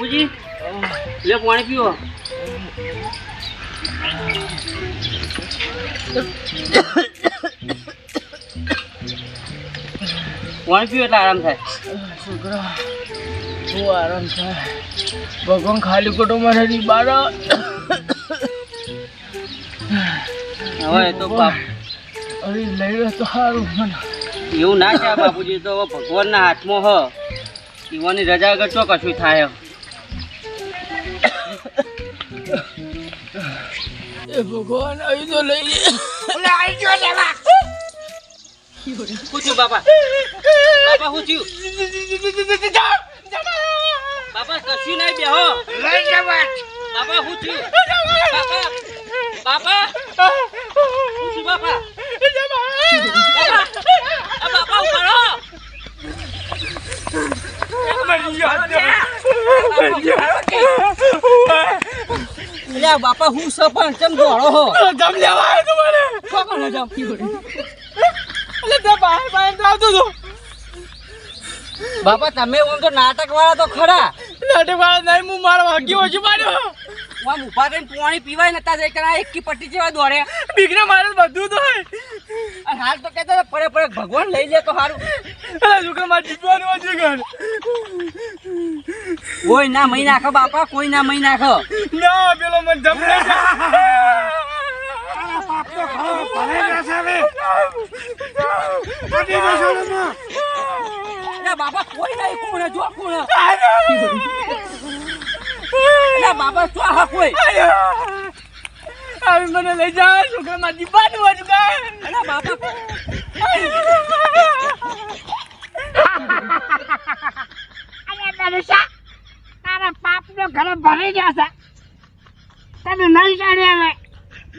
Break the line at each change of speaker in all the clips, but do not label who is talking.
બાપુજી લે પાણી પીવો. પાણી પીવો એટલે આરામ થાય.
છોકરા બહુ આરામ થાય. ભગવાન ખાલી કોટો મને બારા.
હવે તો બાપ
અરે લઈ લે તો સારું મને.
એવું ના છે બાપુજી, તો ભગવાનના હાથમાં હ. ઈવાની રજા વગર ચો કશું થાય.
એ ભગવાન અહીં તો લઈ લે.
શું થયું બાપા? બાપા શું થયું? બાપા કશું નહીં બેહો. બાપા શું થયું? બાપા શું થયું બાપા? બાપા ઉપાડો. બાપા હું સપન ચમ દોડો હો.
જમ લેવાય તમારે.
કોણ જમ બાપા તમે ઓમ તો નાટક વાળા તો ખરા.
નાટક વાળા નહીં, હું મારો વાગ્યો છું માર્યો.
આમ ઉભા થઈને પાણી પીવાય નતા જઈ કરા એકી પટ્ટી જેવા દોડે.
બીકને મારે બધું તો હોય.
અને હાલ તો કહેતા પડે પડે ભગવાન લઈ લે તો સારું.
અરે છોકરા મારે જીતવાનું છે ઘર.
કોઈ ના મહી નાખો બાપા, કોઈ ના મહી નાખો.
ના પેલો મને જમલે
બાપા કોઈ નહીં. કોણ જો કોણ બાપા ચો હા કોઈ
આવી મને લઈ જાય. છોકરા મારે જીતવાનું હતું
બાપા.
તારા પાપ નો ઘરે ભરી જશે. તને નહીં જાણે હવે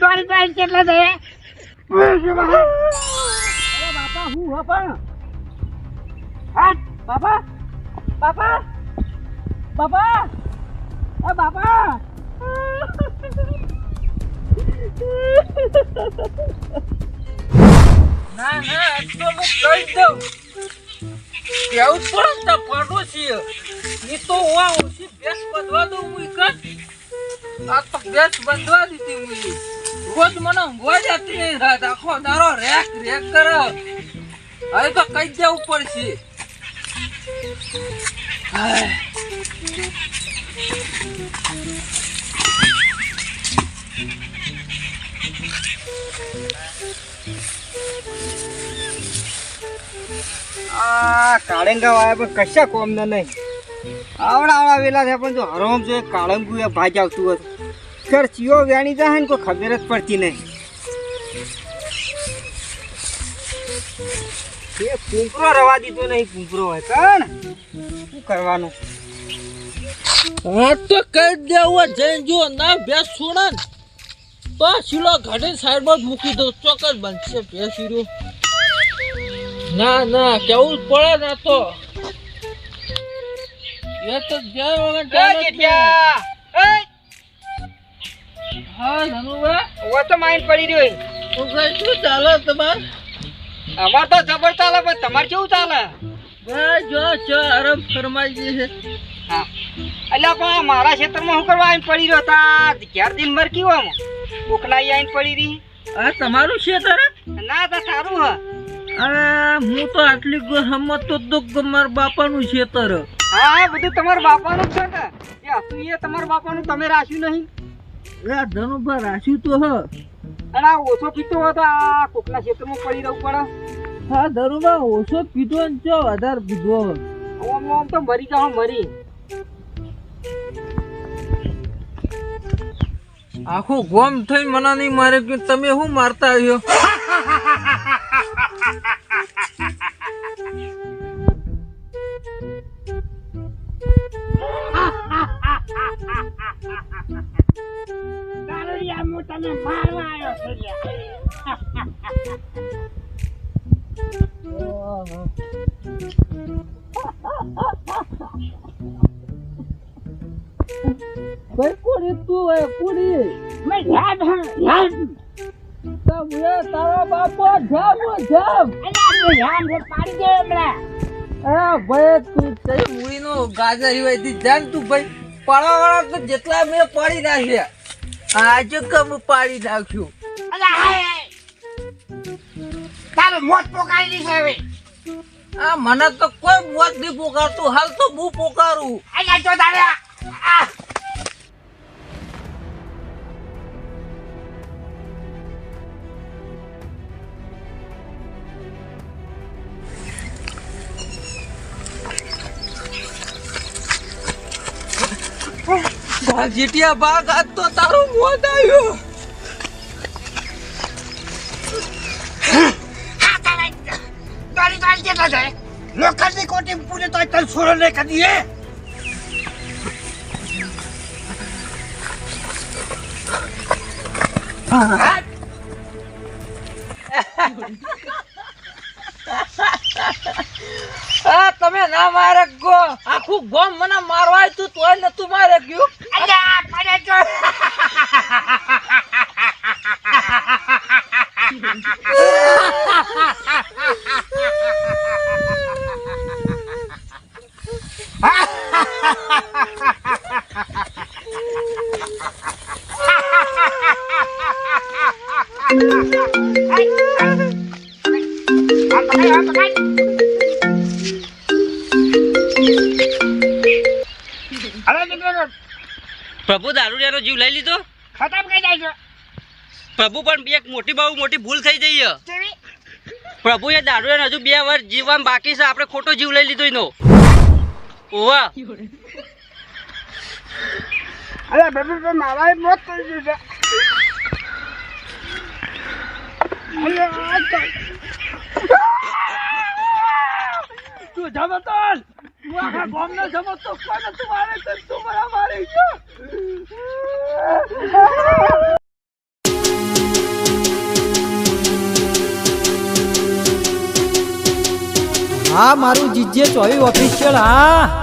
દોરી પાઈ કેટલા થયે.
બાપા હું હા પણ બાપા બાપા બાપા બાપા ના ના તો હું કહી દઉં કેવું પડે પડોશી એ તો હું ઓછી ભેંસ બંધવા દઉં હું કર. આ તો ભેંસ બંધવા દીધી હું રોજ મને ઊંઘવા જતી નહીં રાત આખો દારો રેક રેક કરે. હવે તો કઈ જવું પડશે. આ કાળંગા વાળા પણ કશા કોમ ના નહીં. આવડા વેલા થયા પણ જો હરોમ જો કાળંગુ એ ભાજ આવતું હતું. ઘર ચીઓ વ્યાણી જાય ને કોઈ ખબર જ પડતી નહીં. એ પૂંપરો રવા દીધો નહીં. પૂંપરો હોય કણ શું કરવાનું?
હા તો કઈ દેવું જઈને જો ના ભેંસ છોડે ને તો શીલો ઘાટી સાઈડમાં જ મૂકી દો. ચોક્કસ બનશે ભેંસ શીરો. ના ના કેવું પડે ને તો એ તો હા
ઓ તો માઇન્ડ પડી રહ્યો.
શું ચાલે તમારે?
અમાર તો જબર ચાલે પણ તમારે કેવું ચાલે?
બસ જો ચો આરામ ફરમાઈ ગઈ છે.
હા એટલે પણ મારા ક્ષેત્રમાં શું કરવા આવીને પડી રહ્યો તા? ક્યાર દિન મર કેવો આમ ઉકલાઈ આવીને પડી રહી.
આ તમારું ક્ષેત્ર?
ના તો સારું હ.
અરે હું તો આટલી હમત તો મારા બાપાનું ક્ષેત્ર.
હા બધું તમારા બાપાનું જ છે ને. એ હતું એ તમારા બાપાનું તમે રાખ્યું નહીં.
ધનુભા રાખ્યું તો હ.
અને આ ઓછો પીતો હોય તો આ કોકના ક્ષેત્રમાં પડી રહેવું પડે.
હા ધનુભા ઓછો પીધો ને ચો વધારે પીધો.
આમ આમ તો મરી જાઓ મરી.
આખું ગોમ થઈ મને નહીં મારે કે તમે શું મારતા આવ્યો?
હું તને મારવા આવ્યો
ભાઈ કોડી તું હે કોડી
મેં યાદ
તમે તારા બાપો જામ જામ
અલ્યા યાદ પાડી દે હમણાં.
ભાઈ તું તે મુળીનો ગાજર હોય તી જાન તું ભાઈ પાડવાવાળા તો જેટલા મેં પાડી નાખ્યા આજે કમ પાડી નાખ્યું.
અલા હાય તારે મોત પોકારી દીશે હવે.
આ મને તો કોઈ મોત નહીં પોકારતું, હાલ તો હું પોકારું.
અહીંયા જો તારે આ
જેટિયા ભાગ આજ તો તારું મોત આવ્યું.
તારી કેટલા છે લોખંડની કોટી પૂરે તો તલ છોડો ને કદી હે.
તમે ના મારે ગો, આખું ગોમ મને મારવા તું તોય નતું મારે ગયું.
અલ્યા પડે જો
પ્રભુ દારૂડિયાનો જીવ લઈ લીધો.
ખતમ કરી જાય છે.
પ્રભુ પણ એક મોટી બહુ મોટી ભૂલ થઈ જઈ છે.
કેવી?
પ્રભુ એ દારૂડિયાનો હજુ 2 વર્ષ જીવવામાં બાકી છે, આપણે ખોટો જીવ લઈ લીધો એનો. ઓવા
અરે બેબી તો મારા મોત થઈ ગયું છે. અલ્યા
તું જમતલ તું આખા ગામનો જમતો કોને તું મારે તું મને મારી ગયો.
હા મારું જીજે ચોવી ઓફિશિયલ. હા